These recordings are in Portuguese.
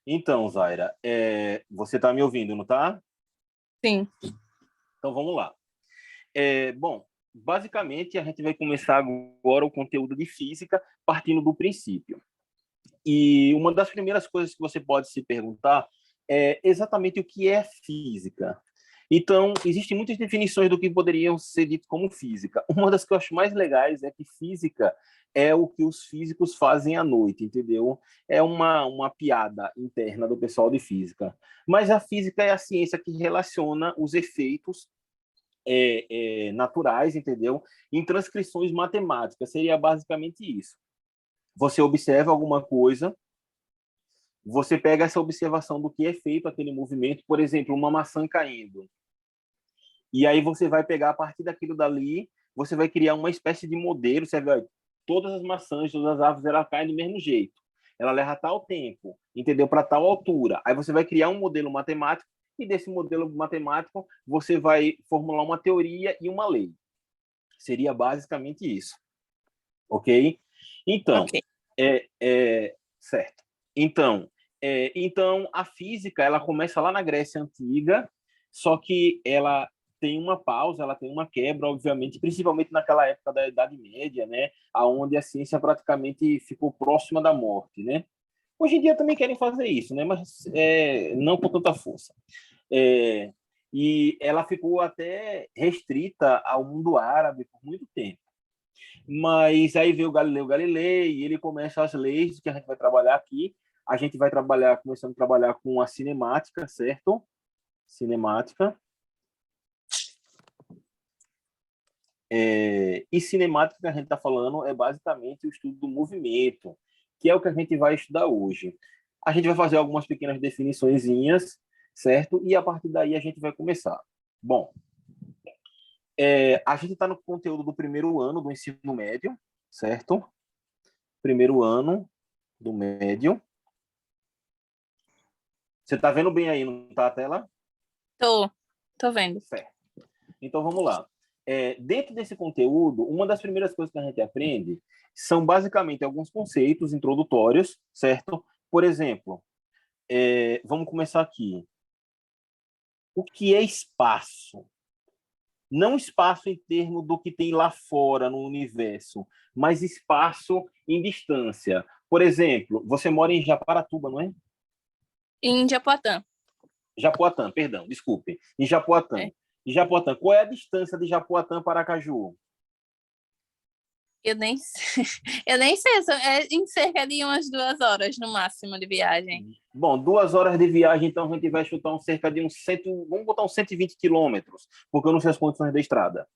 Então, Zaira, você está me ouvindo, não está? Sim. Então, vamos lá. Bom, basicamente, a gente vai começar agora o conteúdo de física partindo do princípio. E uma das primeiras coisas que você pode se perguntar é exatamente o que é física. Então, existem muitas definições do que poderiam ser dito como física. Uma das que eu acho mais legais é que física é o que os físicos fazem à noite, entendeu? É uma piada interna do pessoal de física. Mas a física é a ciência que relaciona os efeitos naturais, entendeu? Em transcrições matemáticas. Seria basicamente isso. Você observa alguma coisa, você pega essa observação do que é feito aquele movimento, por exemplo, uma maçã caindo. E aí você vai pegar a partir daquilo dali, você vai criar uma espécie de modelo, você vai, todas as maçãs, todas as árvores, ela caem do mesmo jeito. Ela leva tal tempo, entendeu? Para tal altura. Aí você vai criar um modelo matemático e desse modelo matemático você vai formular uma teoria e uma lei. Seria basicamente isso. Ok? Então, Ok. certo. Então, a física, ela começa lá na Grécia Antiga, só que ela tem uma pausa, ela tem uma quebra, obviamente, principalmente naquela época da Idade Média, né, aonde a ciência praticamente ficou próxima da morte, né? Hoje em dia também querem fazer isso, né, mas não com tanta força. E ela ficou até restrita ao mundo árabe por muito tempo. Mas aí veio o Galileu Galilei e ele começa as leis que a gente vai trabalhar aqui. A gente vai começando a trabalhar com a cinemática, certo? Cinemática. E cinemática que a gente está falando é basicamente o estudo do movimento, que é o que a gente vai estudar hoje. A gente vai fazer algumas pequenas definiçõezinhas, certo? E a partir daí a gente vai começar. Bom, a gente está no conteúdo do primeiro ano do ensino médio, certo? Primeiro ano do médio. Você está vendo bem aí, não está a tela? Tô vendo. Certo. Então, vamos lá. Dentro desse conteúdo, uma das primeiras coisas que a gente aprende são basicamente alguns conceitos introdutórios, certo? Por exemplo, vamos começar aqui. O que é espaço? Não espaço em termos do que tem lá fora no universo, mas espaço em distância. Por exemplo, você mora em Japaratuba, não é? Em Japoatã. Japoatã, perdão, desculpe. Em Japoatã. Em Japoatã, qual é a distância de Japoatã para Aracaju? Eu nem sei, eu nem sei, é em cerca de umas 2 horas no máximo de viagem. Bom, 2 horas de viagem, então a gente vai chutar cerca de vamos botar uns 120 quilômetros, porque eu não sei as condições da estrada.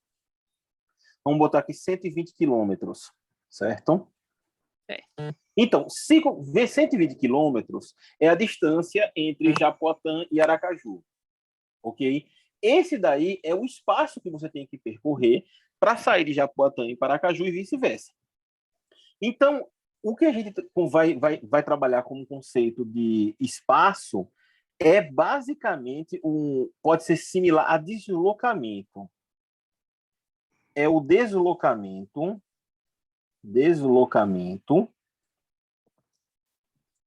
Vamos botar aqui 120 quilômetros, certo? Então, se ver 120 quilômetros é a distância entre Japoatã e Aracaju, ok? Esse daí é o espaço que você tem que percorrer para sair de Japoatã e para Aracaju e vice-versa. Então, o que a gente vai trabalhar como conceito de espaço é basicamente pode ser similar a deslocamento. É o deslocamento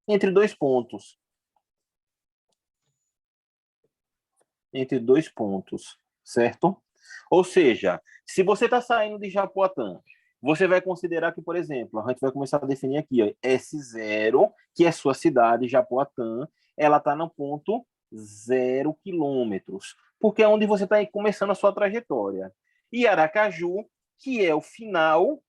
entre dois pontos. Entre dois pontos, certo? Ou seja, se você está saindo de Japoatã, você vai considerar que, por exemplo, a gente vai começar a definir aqui, ó, S0, que é sua cidade, Japoatã, ela está no ponto 0 quilômetros, porque é onde você está começando a sua trajetória. E Aracaju, que é o final,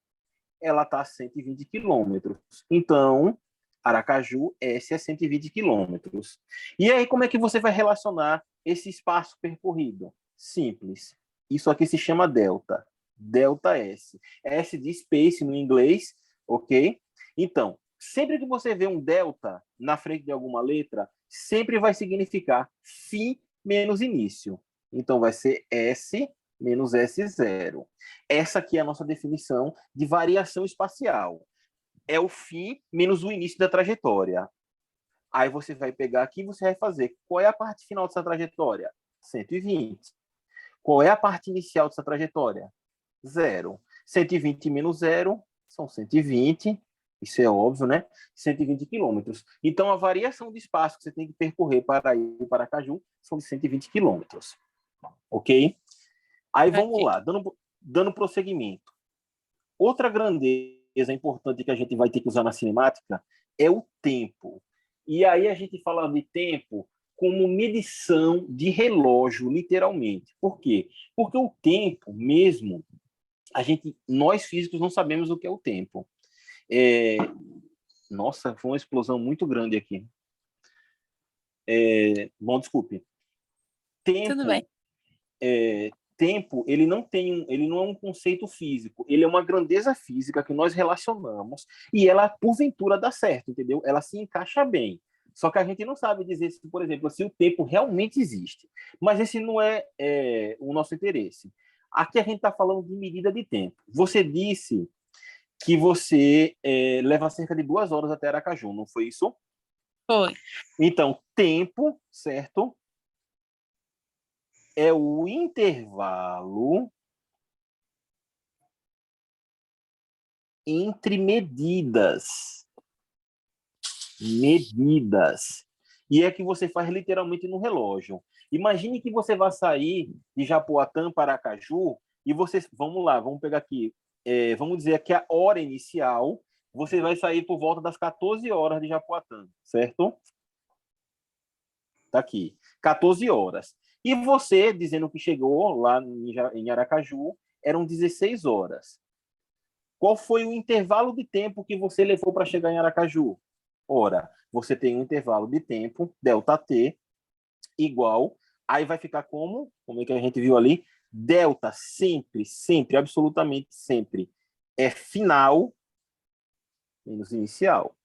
ela está a 120 quilômetros. Então, Aracaju, S é 120 quilômetros. E aí, como é que você vai relacionar esse espaço percorrido? Simples. Isso aqui se chama delta. Delta S. S de space no inglês, ok? Então, sempre que você vê um delta na frente de alguma letra, sempre vai significar fim menos início. Então, vai ser S menos S0. Essa aqui é a nossa definição de variação espacial. É o fim menos o início da trajetória. Aí você vai pegar aqui e você vai fazer. Qual é a parte final dessa trajetória? 120. Qual é a parte inicial dessa trajetória? 0. 120 menos 0 são 120, isso é óbvio, né? 120 quilômetros. Então, a variação de espaço que você tem que percorrer para ir para Aracaju são de 120 quilômetros. Ok? Aí, vamos lá, dando prosseguimento. Outra grandeza importante que a gente vai ter que usar na cinemática é o tempo. E aí a gente fala de tempo como medição de relógio, literalmente. Por quê? Porque o tempo mesmo, nós físicos não sabemos o que é o tempo. Nossa, foi uma explosão muito grande aqui. Bom, desculpe. Tudo bem. Tempo, ele não é um conceito físico, ele é uma grandeza física que nós relacionamos e ela, porventura, dá certo, entendeu? Ela se encaixa bem. Só que a gente não sabe dizer, se, por exemplo, se o tempo realmente existe. Mas esse não é o nosso interesse. Aqui a gente está falando de medida de tempo. Você disse que você leva cerca de 2 horas até Aracaju, não foi isso? Foi. Então, tempo, certo? É o intervalo entre medidas. Medidas. E é que você faz literalmente no relógio. Imagine que você vai sair de Japoatã para Aracaju e você, vamos lá, vamos pegar aqui, vamos dizer que a hora inicial, você vai sair por volta das 14 horas de Japoatã, certo? Tá aqui, 14 horas. E você, dizendo que chegou lá em Aracaju, eram 16 horas. Qual foi o intervalo de tempo que você levou para chegar em Aracaju? Ora, você tem um intervalo de tempo, ΔT, igual, aí vai ficar como é que a gente viu ali? Delta sempre, sempre, absolutamente sempre, é final menos inicial.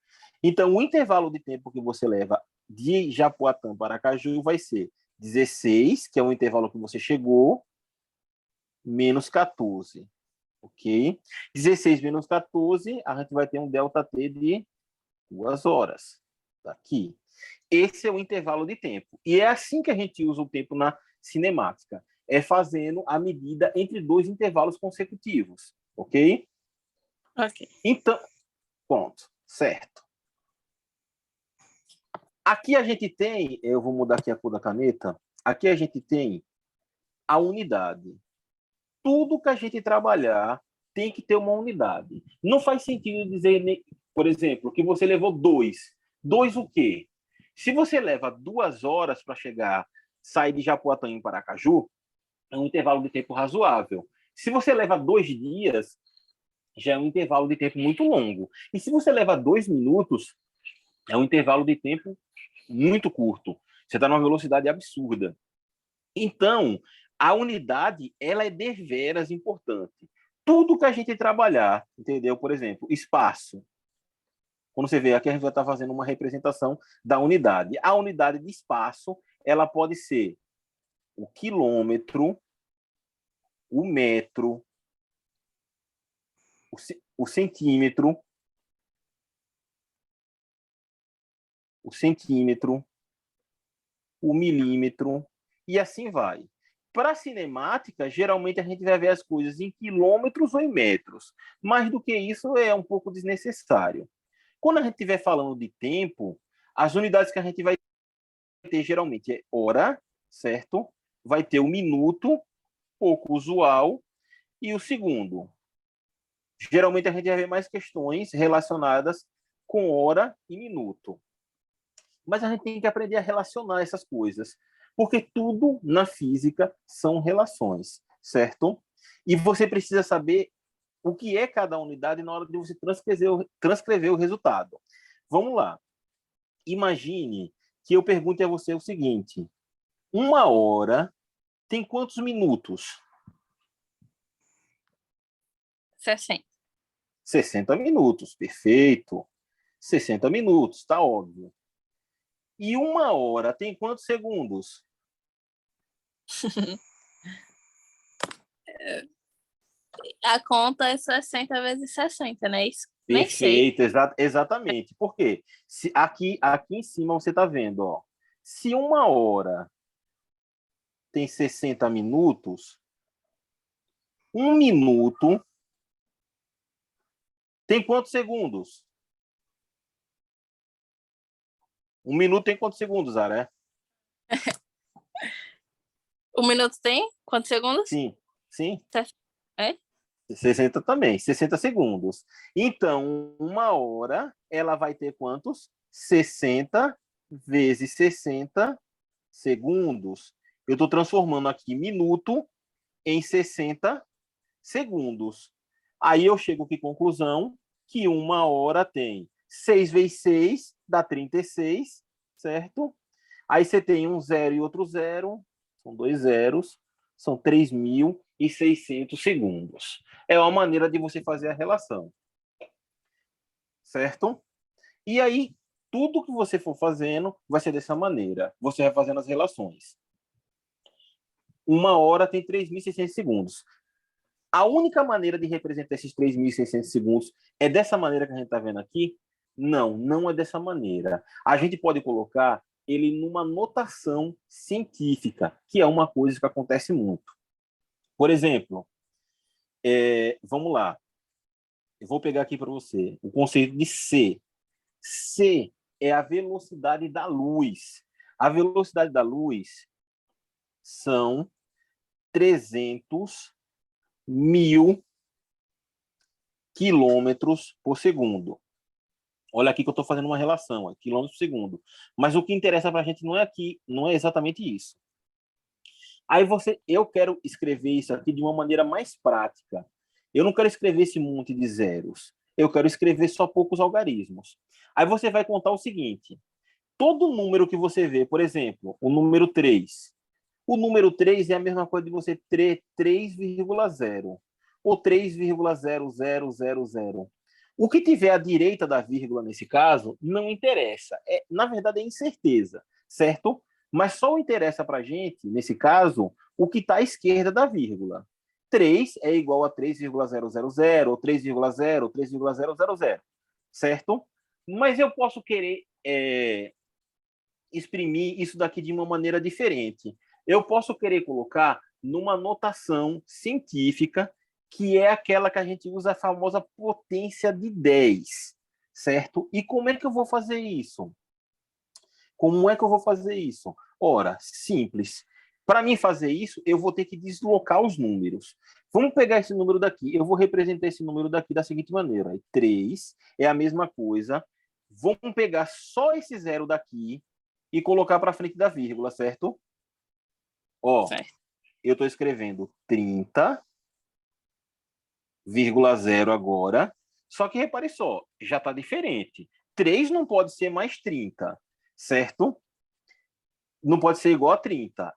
Então, o intervalo de tempo que você leva de Japoatã para Aracaju vai ser 16, que é o intervalo que você chegou, menos 14. Ok? 16 menos 14, a gente vai ter um ΔT de 2 horas. Tá aqui. Esse é o intervalo de tempo. E é assim que a gente usa o tempo na cinemática. É fazendo a medida entre 2 intervalos consecutivos. Ok? Ok. Então, ponto. Certo. Aqui a gente tem, eu vou mudar aqui a cor da caneta, aqui a gente tem a unidade. Tudo que a gente trabalhar tem que ter uma unidade. Não faz sentido dizer, por exemplo, que você levou 2. 2 o quê? Se você leva 2 horas para sair de Japoatã em Paracaju, é um intervalo de tempo razoável. Se você leva 2 dias, já é um intervalo de tempo muito longo. E se você leva 2 minutos, é um intervalo de tempo muito curto. Você está numa velocidade absurda. Então, a unidade, ela é deveras importante. Tudo que a gente trabalhar, entendeu? Por exemplo, espaço. Quando você vê aqui, a gente vai estar fazendo uma representação da unidade. A unidade de espaço, ela pode ser o quilômetro, o metro, o centímetro, o milímetro, e assim vai. Para a cinemática, geralmente a gente vai ver as coisas em quilômetros ou em metros. Mais do que isso é um pouco desnecessário. Quando a gente estiver falando de tempo, as unidades que a gente vai ter geralmente é hora, certo? Vai ter o minuto, pouco usual, e o segundo. Geralmente a gente vai ver mais questões relacionadas com hora e minuto. Mas a gente tem que aprender a relacionar essas coisas, porque tudo na física são relações, certo? E você precisa saber o que é cada unidade na hora de você transcrever o resultado. Vamos lá. Imagine que eu pergunte a você o seguinte: 1 hora tem quantos minutos? 60. 60 minutos, perfeito. 60 minutos, tá óbvio. E 1 hora tem quantos segundos? A conta é 60 vezes 60, né? Isso? Nem sei. Perfeito, exatamente. Por quê? Se aqui em cima você está vendo, ó. Se 1 hora tem 60 minutos, 1 minuto Tem quantos segundos? 1 minuto tem quantos segundos, Zara? Um minuto tem quantos segundos? Sim, sim. É? 60 também, 60 segundos. Então, 1 hora, ela vai ter quantos? 60 vezes 60 segundos. Eu estou transformando aqui minuto em 60 segundos. Aí eu chego que conclusão que 1 hora tem 6 vezes 6 dá 36, certo? Aí você tem um zero e outro zero, são 2 zeros, são 3.600 segundos. É uma maneira de você fazer a relação, certo? E aí, tudo que você for fazendo vai ser dessa maneira. Você vai fazendo as relações. 1 hora tem 3.600 segundos. A única maneira de representar esses 3.600 segundos é dessa maneira que a gente está vendo aqui? Não, não é dessa maneira. A gente pode colocar ele numa notação científica, que é uma coisa que acontece muito. Por exemplo, vamos lá. Eu vou pegar aqui para você o conceito de C. C é a velocidade da luz. A velocidade da luz são 300.000 quilômetros por segundo. Olha aqui que eu estou fazendo uma relação, quilômetros por segundo. Mas o que interessa para a gente não é aqui, não é exatamente isso. Aí eu quero escrever isso aqui de uma maneira mais prática. Eu não quero escrever esse monte de zeros. Eu quero escrever só poucos algarismos. Aí você vai contar o seguinte: todo número que você vê, por exemplo, o número 3. O número 3 é a mesma coisa de você ter 3,0 ou 3,0000. O que tiver à direita da vírgula nesse caso não interessa. Na verdade, é incerteza, certo? Mas só interessa para a gente, nesse caso, o que está à esquerda da vírgula. 3 é igual a 3,000 ou 3,0, 3,000, certo? Mas eu posso querer exprimir isso daqui de uma maneira diferente. Eu posso querer colocar numa notação científica, que é aquela que a gente usa, a famosa potência de 10, certo? E como é que eu vou fazer isso? Como é que eu vou fazer isso? Ora, simples. Para mim fazer isso, eu vou ter que deslocar os números. Vamos pegar esse número daqui. Eu vou representar esse número daqui da seguinte maneira. 3 é a mesma coisa. Vamos pegar só esse zero daqui e colocar para frente da vírgula, certo? Ó, certo. Eu estou escrevendo 30,0 agora. Só que repare só, já está diferente. 3 não pode ser mais 30, certo? Não pode ser igual a 30.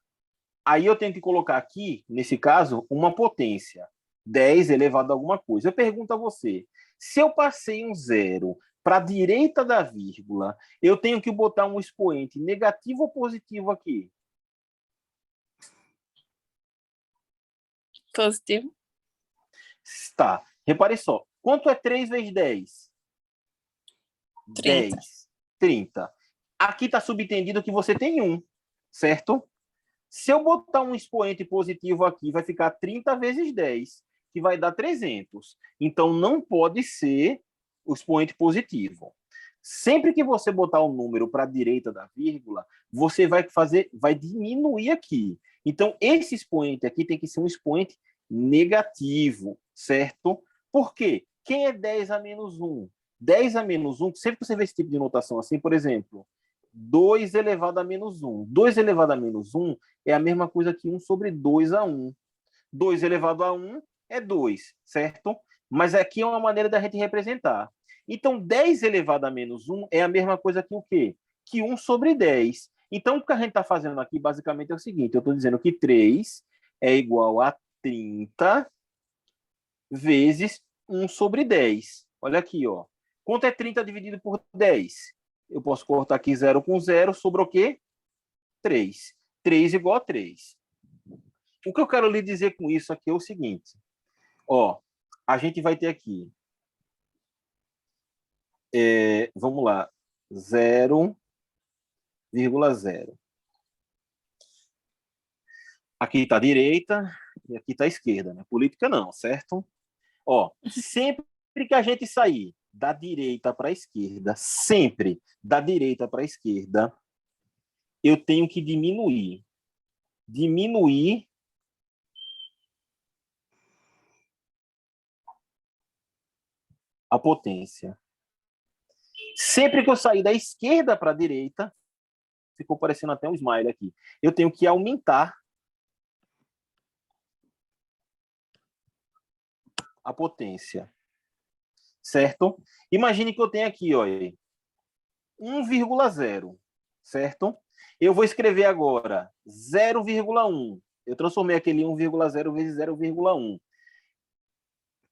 Aí eu tenho que colocar aqui, nesse caso, uma potência. 10 elevado a alguma coisa. Eu pergunto a você, se eu passei um zero para a direita da vírgula, eu tenho que botar um expoente negativo ou positivo aqui? Positivo. Tá. Repare só. Quanto é 3 vezes 10? 30. 10. 30. Aqui está subentendido que você tem 1, certo? Se eu botar um expoente positivo aqui, vai ficar 30 vezes 10, que vai dar 300. Então, não pode ser o expoente positivo. Sempre que você botar o número para a direita da vírgula, você vai diminuir aqui. Então, esse expoente aqui tem que ser um expoente negativo, certo? Por quê? Quem é 10 a menos 1? 10 a menos 1, sempre que você vê esse tipo de notação assim, por exemplo, 2 elevado a menos 1. 2 elevado a menos 1 é a mesma coisa que 1 sobre 2 a 1. 2 elevado a 1 é 2, certo? Mas aqui é uma maneira da gente representar. Então, 10 elevado a menos 1 é a mesma coisa que o quê? Que 1 sobre 10. Então, o que a gente está fazendo aqui, basicamente, é o seguinte. Eu estou dizendo que 3 é igual a 30 vezes 1 sobre 10. Olha aqui, ó. Quanto é 30 dividido por 10? Eu posso cortar aqui 0 com 0, sobra o quê? 3. 3 igual a 3. O que eu quero lhe dizer com isso aqui é o seguinte. Ó, a gente vai ter aqui, vamos lá, 0,0. Aqui está a direita e aqui está a esquerda, né? Política não, certo? Ó, sempre que a gente sair da direita para a esquerda, sempre da direita para a esquerda, eu tenho que diminuir. Diminuir a potência. Sempre que eu sair da esquerda para a direita, ficou parecendo até um smile aqui, eu tenho que aumentar a potência. Certo? Imagine que eu tenho aqui, ó, 1,0, certo? Eu vou escrever agora 0,1. Eu transformei aquele 1,0 vezes 0,1.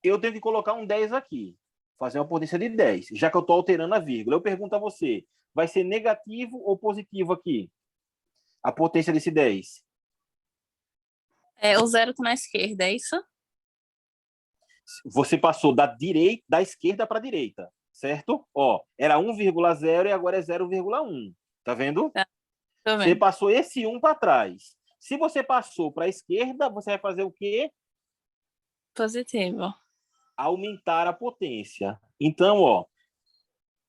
Eu tenho que colocar um 10 aqui, fazer uma potência de 10, já que eu estou alterando a vírgula. Eu pergunto a você, vai ser negativo ou positivo aqui? A potência desse 10? O zero tá na esquerda, é isso? Você passou da esquerda para a direita, certo? Ó, era 1,0 e agora é 0,1. Tá vendo? Tô Você vendo. passou esse 1 para trás. Se você passou para a esquerda, você vai fazer o quê? Positivo. Aumentar a potência. Então, ó,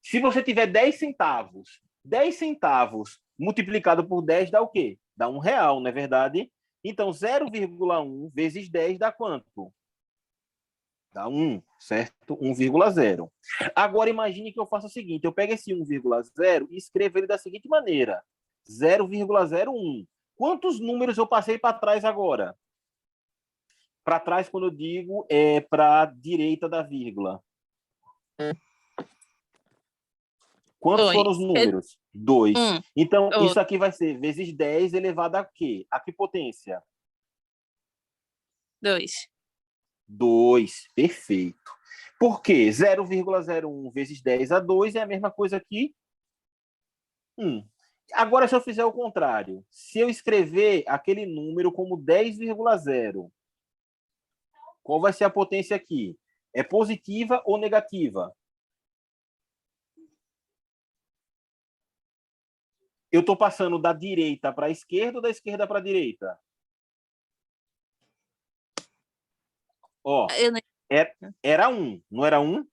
se você tiver 10 centavos, 10 centavos multiplicado por 10 dá o quê? Dá R$ 1, não é verdade? Então, 0,1 vezes 10 dá quanto? Dá 1, certo? 1,0. Agora, imagine que eu faça o seguinte, eu pego esse 1,0 e escrevo ele da seguinte maneira, 0,01. Quantos números eu passei para trás agora? Para trás, quando eu digo, é para a direita da vírgula. Quantos foram os números? 2. Então, isso aqui vai ser vezes 10 elevado a quê? A que potência? 2. 2. Perfeito. Por quê? 0,01 vezes 10 a 2 é a mesma coisa que 1. Agora, se eu fizer o contrário, se eu escrever aquele número como 10,0, qual vai ser a potência aqui? É positiva ou negativa? Eu estou passando da direita para a esquerda ou da esquerda para a direita? Ó, era 1, não era 1?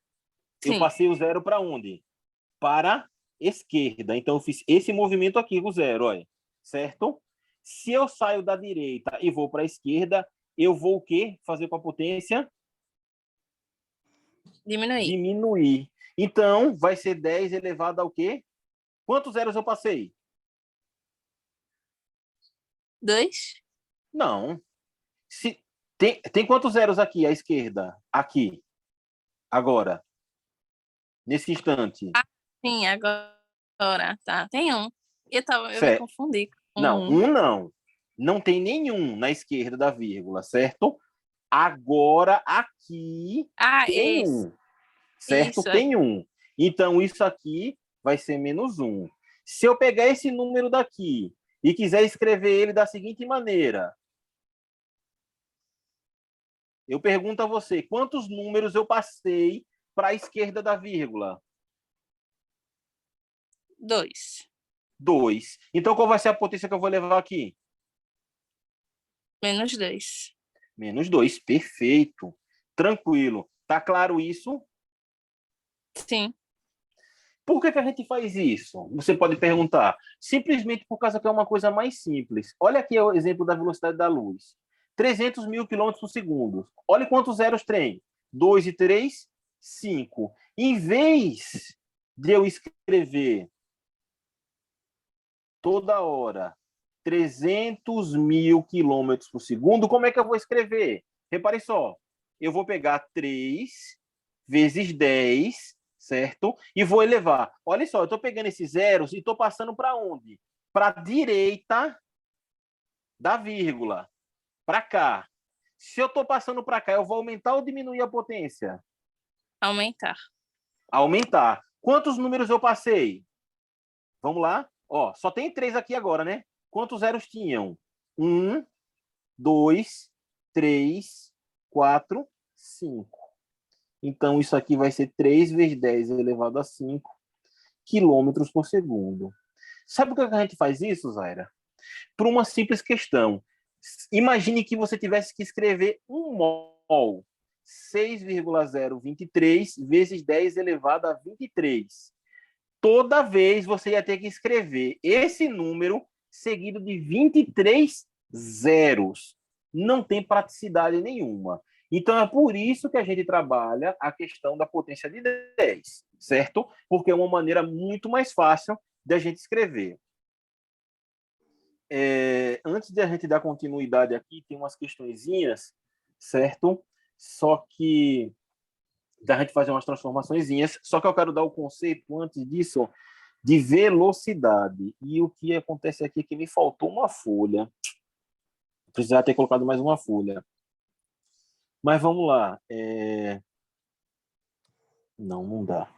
Eu passei o 0 para onde? Para a esquerda. Então, eu fiz esse movimento aqui, o 0, olha, certo? Se eu saio da direita e vou para a esquerda, eu vou o quê? Fazer com a potência? Diminuir. Então, vai ser 10 elevado ao quê? Quantos zeros eu passei? 2. Não. Tem quantos zeros aqui à esquerda? Aqui. Agora. Nesse instante. Sim, agora. Tá. Tem 1. Eu me confundi. Não, 1 não. Não tem nenhum na esquerda da vírgula, certo? Agora, aqui tem 1. Certo? Isso, tem 1. Então, isso aqui vai ser menos 1. Se eu pegar esse número daqui e quiser escrever ele da seguinte maneira, eu pergunto a você, quantos números eu passei para a esquerda da vírgula? 2. 2. Então, qual vai ser a potência que eu vou levar aqui? Menos 2. Menos 2. Perfeito. Tranquilo. Tá claro isso? Sim. Por que a gente faz isso? Você pode perguntar. Simplesmente por causa que é uma coisa mais simples. Olha aqui o exemplo da velocidade da luz. 300 mil quilômetros por segundo. Olha quantos zeros tem. 2 e 3, 5. Em vez de eu escrever toda hora 300 mil quilômetros por segundo, como é que eu vou escrever? Repare só. Eu vou pegar 3 vezes 10, certo? E vou elevar. Olha só, eu estou pegando esses zeros e estou passando para onde? Para a direita da vírgula. Para cá. Se eu estou passando para cá, eu vou aumentar ou diminuir a potência? Aumentar. Aumentar. Quantos números eu passei? Vamos lá? Ó, só tem 3 aqui agora, né? Quantos zeros tinham? 1, 2, 3, 4, 5. Então, isso aqui vai ser 3 vezes 10 elevado a 5 quilômetros por segundo. Sabe por que a gente faz isso, Zaira? Por uma simples questão. Imagine que você tivesse que escrever um mol. 6,023 vezes 10 elevado a 23. Toda vez você ia ter que escrever esse número seguido de 23 zeros. Não tem praticidade nenhuma. Então, é por isso que a gente trabalha a questão da potência de 10, certo? Porque é uma maneira muito mais fácil de a gente escrever. Antes de a gente dar continuidade aqui, tem umas questõezinhas, certo? Só que da gente fazer umas transformaçõezinhas. Só que eu quero dar o conceito, antes disso, de velocidade. E o que acontece aqui é que me faltou uma folha. Precisava ter colocado mais uma folha. Mas vamos lá. Não dá.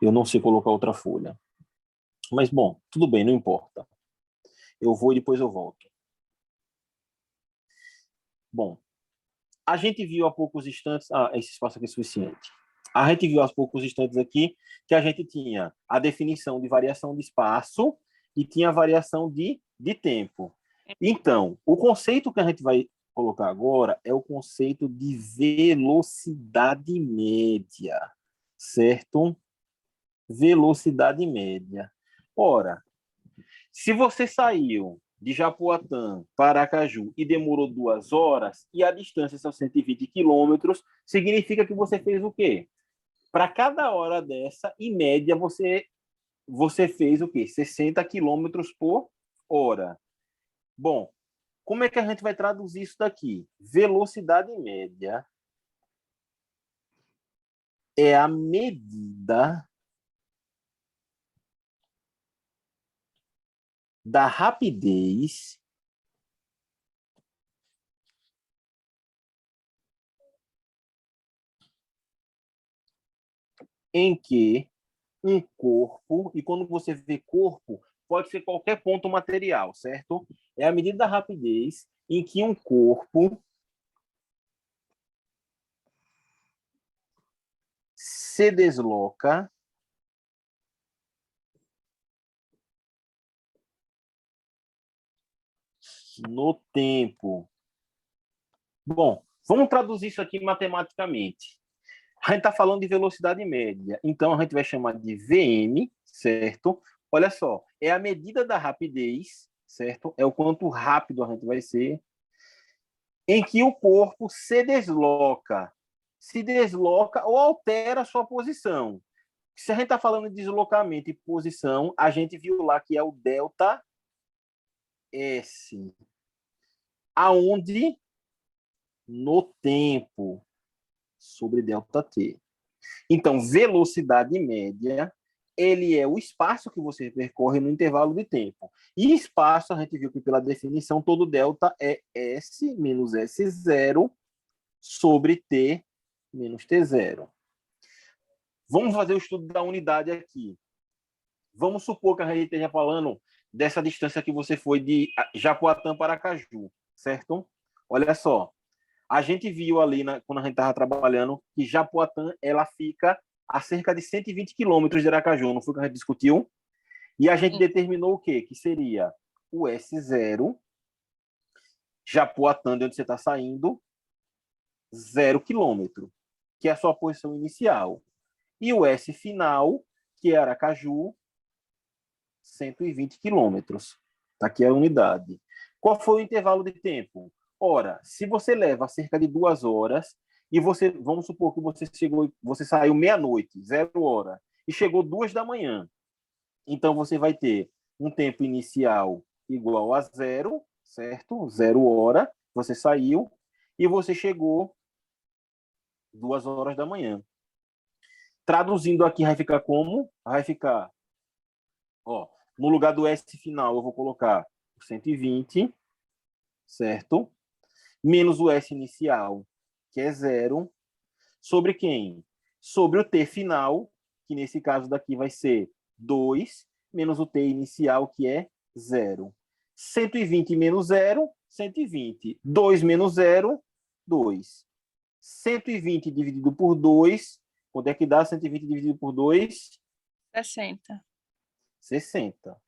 Eu não sei colocar outra folha. Mas, bom, tudo bem, não importa. Eu vou e depois eu volto. Bom, a gente viu há poucos instantes... esse espaço aqui é suficiente. A gente viu há poucos instantes aqui que a gente tinha a definição de variação de espaço e tinha a variação de tempo. Então, o conceito que a gente vai colocar agora é o conceito de velocidade média, certo? Velocidade média. Ora, se você saiu de Japoatã para Aracaju e demorou 2 horas e a distância são 120 quilômetros, significa que você fez o quê? Para cada hora dessa, em média, você fez o quê? 60 quilômetros por hora. Bom, como é que a gente vai traduzir isso daqui? Velocidade média é a medida da rapidez em que um corpo, e quando você vê corpo, pode ser qualquer ponto material, certo? É a medida da rapidez em que um corpo se desloca no tempo. Bom, vamos traduzir isso aqui matematicamente. A gente está falando de velocidade média, então a gente vai chamar de VM, certo? Olha só, é a medida da rapidez, certo? É o quanto rápido a gente vai ser, em que o corpo se desloca ou altera a sua posição. Se a gente está falando de deslocamento e posição, a gente viu lá que é o delta S, aonde no tempo sobre delta T. Então, velocidade média, ele é o espaço que você percorre no intervalo de tempo. E espaço, a gente viu que pela definição, todo delta é S menos S0 sobre T menos T0. Vamos fazer o estudo da unidade aqui. Vamos supor que a gente esteja falando dessa distância que você foi de Japoatã para Aracaju, certo? Olha só, a gente viu ali, quando a gente estava trabalhando, que Japoatã ela fica a cerca de 120 quilômetros de Aracaju, não foi o que a gente discutiu? E a gente determinou o quê? Que seria o S0, Japoatã, de onde você está saindo, 0 quilômetro, que é a sua posição inicial. E o S final, que é Aracaju, 120 quilômetros. Aqui é a unidade. Qual foi o intervalo de tempo? Ora, se você leva cerca de 2 horas e vamos supor que você saiu meia-noite, 0 hora, e chegou 2 da manhã. Então você vai ter um tempo inicial igual a 0, certo? 0 hora, você saiu e você chegou 2 horas da manhã. Traduzindo aqui vai ficar como? Vai ficar, no lugar do S final eu vou colocar 120, certo? Menos o S inicial, que é 0, sobre quem? Sobre o T final, que nesse caso daqui vai ser 2, menos o T inicial, que é 0. 120 menos 0, 120. 2 menos 0, 2. 120 dividido por 2, quanto é que dá 120 dividido por 2? 60. 60.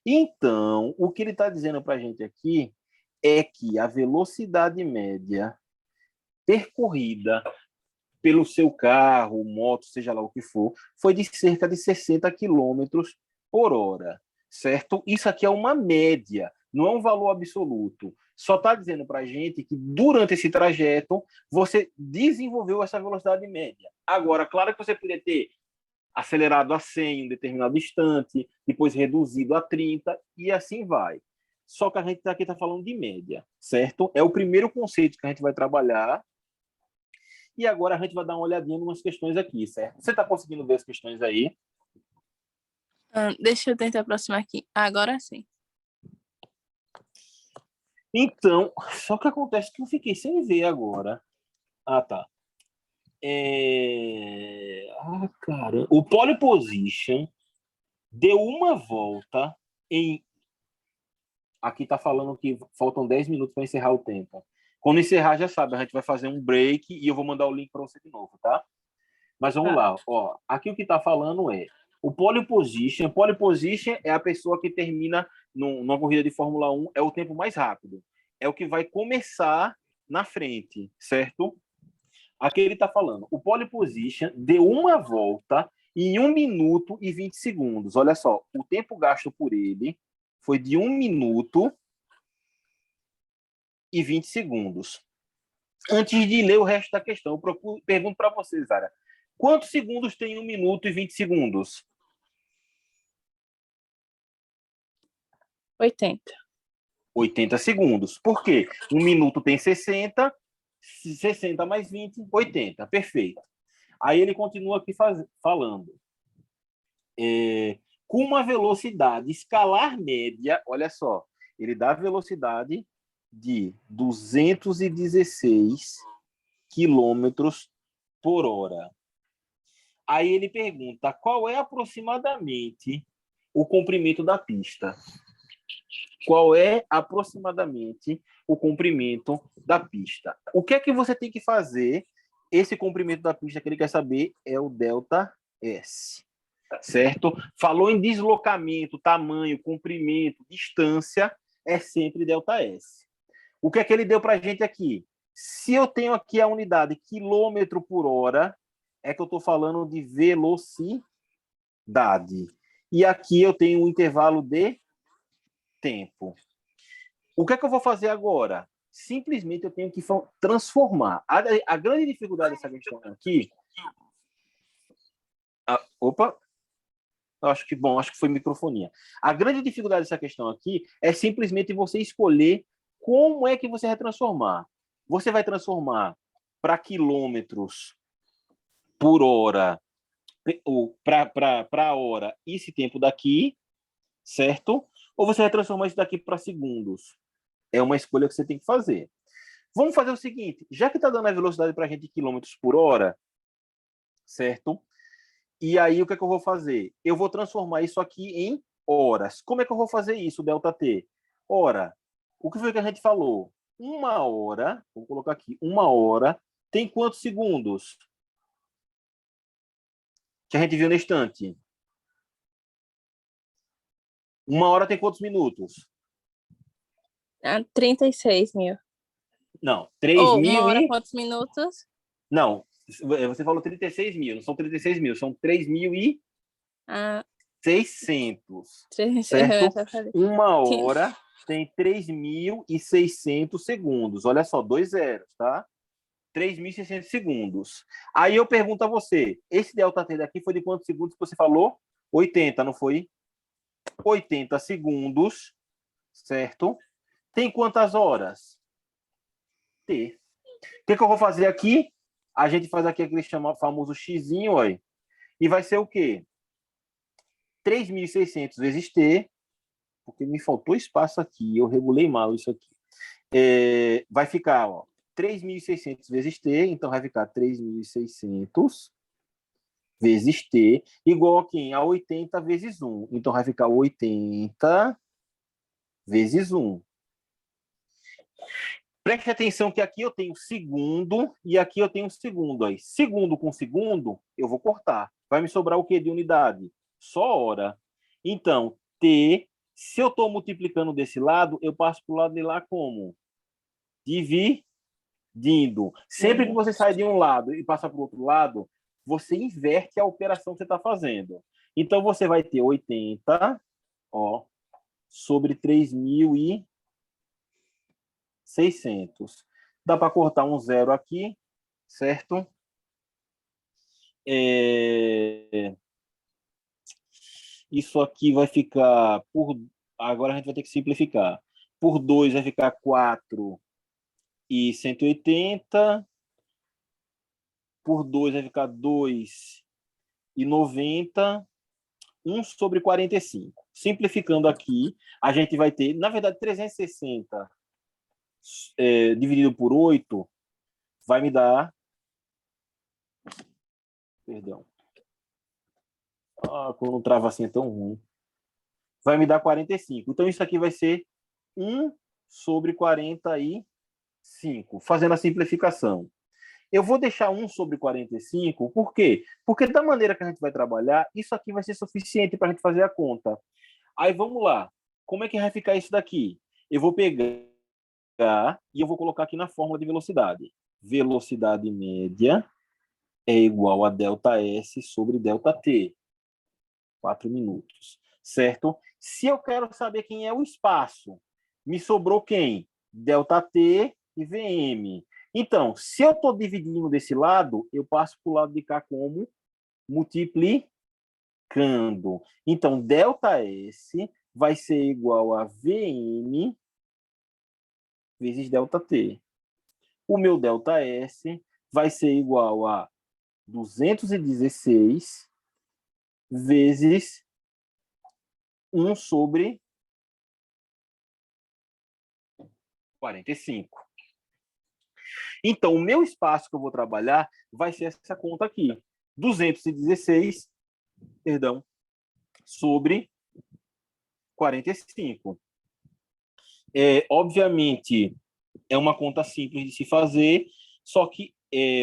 Então, o que ele está dizendo para a gente aqui é que a velocidade média percorrida pelo seu carro, moto, seja lá o que for, foi de cerca de 60 quilômetros por hora, certo? Isso aqui é uma média, não é um valor absoluto. Só está dizendo para a gente que durante esse trajeto você desenvolveu essa velocidade média. Agora, claro que você poderia ter acelerado a 100 em um determinado instante, depois reduzido a 30 e assim vai. Só que a gente aqui está falando de média, certo? É o primeiro conceito que a gente vai trabalhar. E agora a gente vai dar uma olhadinha em umas questões aqui, certo? Você está conseguindo ver as questões aí? Deixa eu tentar aproximar aqui. Agora sim. Então, só que acontece que eu fiquei sem ver agora. Ah, tá. Cara. O pole position deu uma volta em. Aqui tá falando que faltam 10 minutos para encerrar o tempo. Quando encerrar, já sabe, a gente vai fazer um break e eu vou mandar o link para você de novo, tá? Mas vamos lá. Ó, aqui o que tá falando é o pole position. Pole position é a pessoa que termina numa corrida de Fórmula 1, é o tempo mais rápido. É o que vai começar na frente, certo? Aqui ele está falando, o pole position deu uma volta em 1 minuto e 20 segundos. Olha só, o tempo gasto por ele foi de 1 minuto e 20 segundos. Antes de ler o resto da questão, eu pergunto para vocês, Zara, quantos segundos tem 1 minuto e 20 segundos? 80. 80 segundos. Por quê? 1 minuto tem 60, 60 mais 20, 80. Perfeito. Aí ele continua aqui falando. Com uma velocidade escalar média, olha só, ele dá velocidade de 216 quilômetros por hora. Aí ele pergunta qual é aproximadamente o comprimento da pista. Qual é aproximadamente o comprimento da pista? O que é que você tem que fazer? Esse comprimento da pista que ele quer saber é o delta S, certo? Falou em deslocamento, tamanho, comprimento, distância, é sempre delta S. O que é que ele deu para a gente aqui? Se eu tenho aqui a unidade quilômetro por hora, é que eu estou falando de velocidade. E aqui eu tenho um intervalo de tempo. O que é que eu vou fazer agora? Simplesmente eu tenho que transformar. A grande dificuldade dessa questão aqui. Opa! Acho que foi microfonia. A grande dificuldade dessa questão aqui é simplesmente você escolher como é que você vai transformar. Você vai transformar para quilômetros por hora, ou para hora, esse tempo daqui, certo? Ou você vai transformar isso daqui para segundos? É uma escolha que você tem que fazer. Vamos fazer o seguinte, já que está dando a velocidade para a gente de quilômetros por hora, certo? E aí, o que é que eu vou fazer? Eu vou transformar isso aqui em horas. Como é que eu vou fazer isso, ΔT? Ora, o que foi que a gente falou? 1 hora, vou colocar aqui, 1 hora tem quantos segundos? Que a gente viu na estante. 1 hora tem quantos minutos? 36 mil. Não, 3 mil 1 hora, quantos minutos? Não, você falou 36 mil, não são 36 mil, são 3.600. Certo? 1 hora tem 3.600 segundos. Olha só, 2 zeros, tá? 3.600 segundos. Aí eu pergunto a você, esse ΔT daqui foi de quantos segundos que você falou? 80, não foi? 80 segundos, certo? Tem quantas horas? T. O que eu vou fazer aqui? A gente faz aqui aquele famoso xizinho, olha, e vai ser o quê? 3.600 vezes T, porque me faltou espaço aqui, eu regulei mal isso aqui. Vai ficar, ó, 3.600 vezes T, então vai ficar 3.600 vezes T, igual a quem? A 80 vezes 1. Então vai ficar 80 vezes 1. Preste atenção que aqui eu tenho segundo e aqui eu tenho segundo. Aí. Segundo com segundo, eu vou cortar. Vai me sobrar o quê de unidade? Só hora. Então, T, se eu estou multiplicando desse lado, eu passo para o lado de lá como? Dividindo. Dindo. Sempre que você sai de um lado e passa para o outro lado, você inverte a operação que você está fazendo. Então, você vai ter 80, ó, sobre 3.600. Dá para cortar um zero aqui, certo? Isso aqui vai ficar por... Agora a gente vai ter que simplificar. Por 2 vai ficar 4,180. Por 2 vai ficar 2,90. 1 sobre 45. Simplificando aqui, a gente vai ter, na verdade, 360 dividido por 8 vai me dar... Perdão. Quando trava assim é tão ruim. Vai me dar 45. Então, isso aqui vai ser 1 sobre 45, fazendo a simplificação. Eu vou deixar 1 sobre 45, por quê? Porque da maneira que a gente vai trabalhar, isso aqui vai ser suficiente para a gente fazer a conta. Aí, vamos lá. Como é que vai ficar isso daqui? Eu vou pegar e eu vou colocar aqui na fórmula de velocidade. Velocidade média é igual a ΔS sobre ΔT. 4 minutos, certo? Se eu quero saber quem é o espaço, me sobrou quem? ΔT e VM. Então, se eu estou dividindo desse lado, eu passo para o lado de cá como multiplicando. Então, ΔS vai ser igual a VM vezes ΔT. O meu ΔS vai ser igual a 216 vezes 1 sobre 45. Então, o meu espaço que eu vou trabalhar vai ser essa conta aqui. 216, perdão, sobre 45. Obviamente, é uma conta simples de se fazer, só que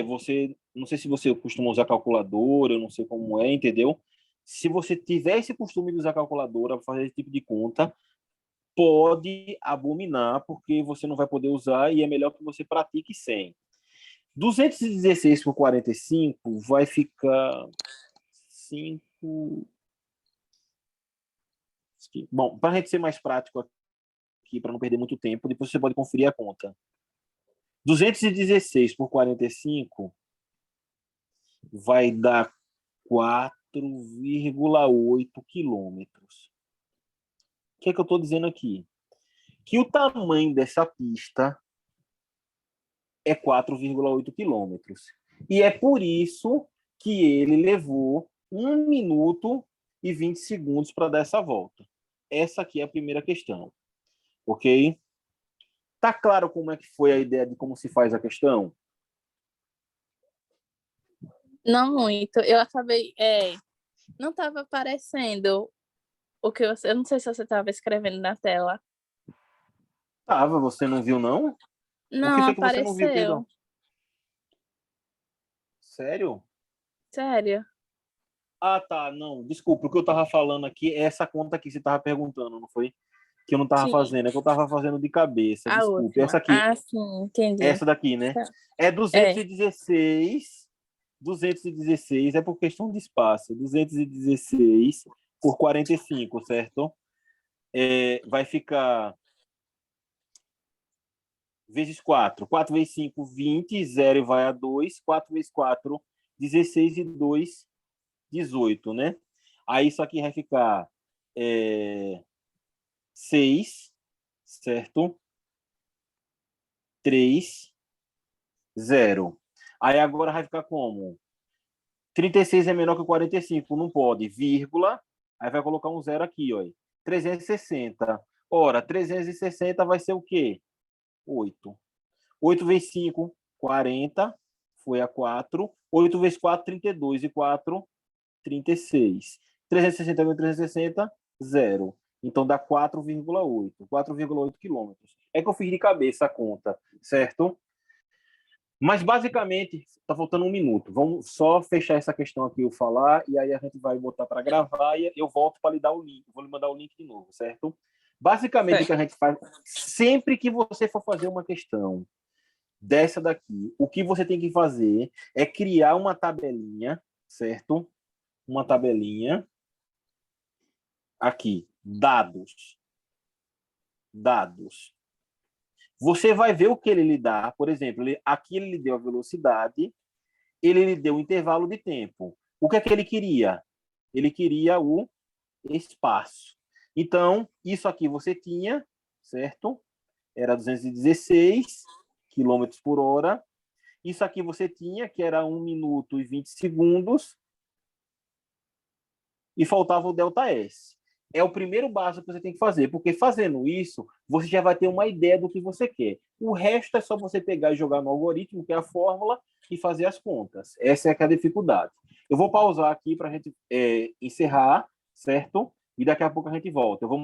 você, não sei se você costuma usar calculadora, eu não sei como é, entendeu? Se você tiver esse costume de usar calculadora para fazer esse tipo de conta, pode abominar, porque você não vai poder usar e é melhor que você pratique sem. 216 por 45 vai ficar 5... Bom, para a gente ser mais prático aqui, para não perder muito tempo, depois você pode conferir a conta. 216 por 45 vai dar 4,8 quilômetros. O que é que eu estou dizendo aqui? Que o tamanho dessa pista é 4,8 quilômetros. E é por isso que ele levou 1 minuto e 20 segundos para dar essa volta. Essa aqui é a primeira questão. Ok? Tá claro como é que foi a ideia de como se faz a questão? Não muito. Eu acabei. Não estava aparecendo o que você. Eu não sei se você estava escrevendo na tela. Tava, você não viu, não? O que Não foi que você não viu, perdão? apareceu. Sério? Sério. Ah, tá, não, desculpa, o que eu tava falando aqui é essa conta que você tava perguntando, não foi? Que eu não tava Sim. fazendo, é que eu tava fazendo de cabeça, A desculpe. Essa última. aqui, Ah, sim, entendi. essa daqui, né? É É. 216 é por questão de espaço, 216 por 45, certo? Vai ficar vezes 4. 4 vezes 5, 20, 0 vai a 2, 4 vezes 4, 16 e 2, 18, né? Aí isso aqui vai ficar 6, certo? 3, 0. Aí agora vai ficar como? 36 é menor que 45, não pode, vírgula, aí vai colocar um zero aqui, ó. 360. Ora, 360 vai ser o quê? 8. 8 vezes 5, 40, foi a 4. 8 vezes 4, 32. E 4, 36. 360 vezes 360, 0. Então dá 4,8. 4,8 quilômetros. É que eu fiz de cabeça a conta, certo? Mas, basicamente, está faltando 1 minuto. Vamos só fechar essa questão aqui, eu falar, e aí a gente vai botar para gravar e eu volto para lhe dar o link. Vou lhe mandar o link de novo, certo? Basicamente, o que a gente faz, sempre que você for fazer uma questão dessa daqui, o que você tem que fazer é criar uma tabelinha, certo? Uma tabelinha aqui, dados. Dados. Você vai ver o que ele lhe dá. Por exemplo, aqui ele lhe deu a velocidade, ele lhe deu o intervalo de tempo. O que é que ele queria? Ele queria o espaço. Então, isso aqui você tinha, certo? Era 216 quilômetros por hora. Isso aqui você tinha, que era 1 minuto e 20 segundos. E faltava o ΔS. É o primeiro básico que você tem que fazer, porque fazendo isso, você já vai ter uma ideia do que você quer. O resto é só você pegar e jogar no algoritmo, que é a fórmula, e fazer as contas. Essa é a dificuldade. Eu vou pausar aqui para a gente encerrar, certo? E daqui a pouco a gente volta. Eu vou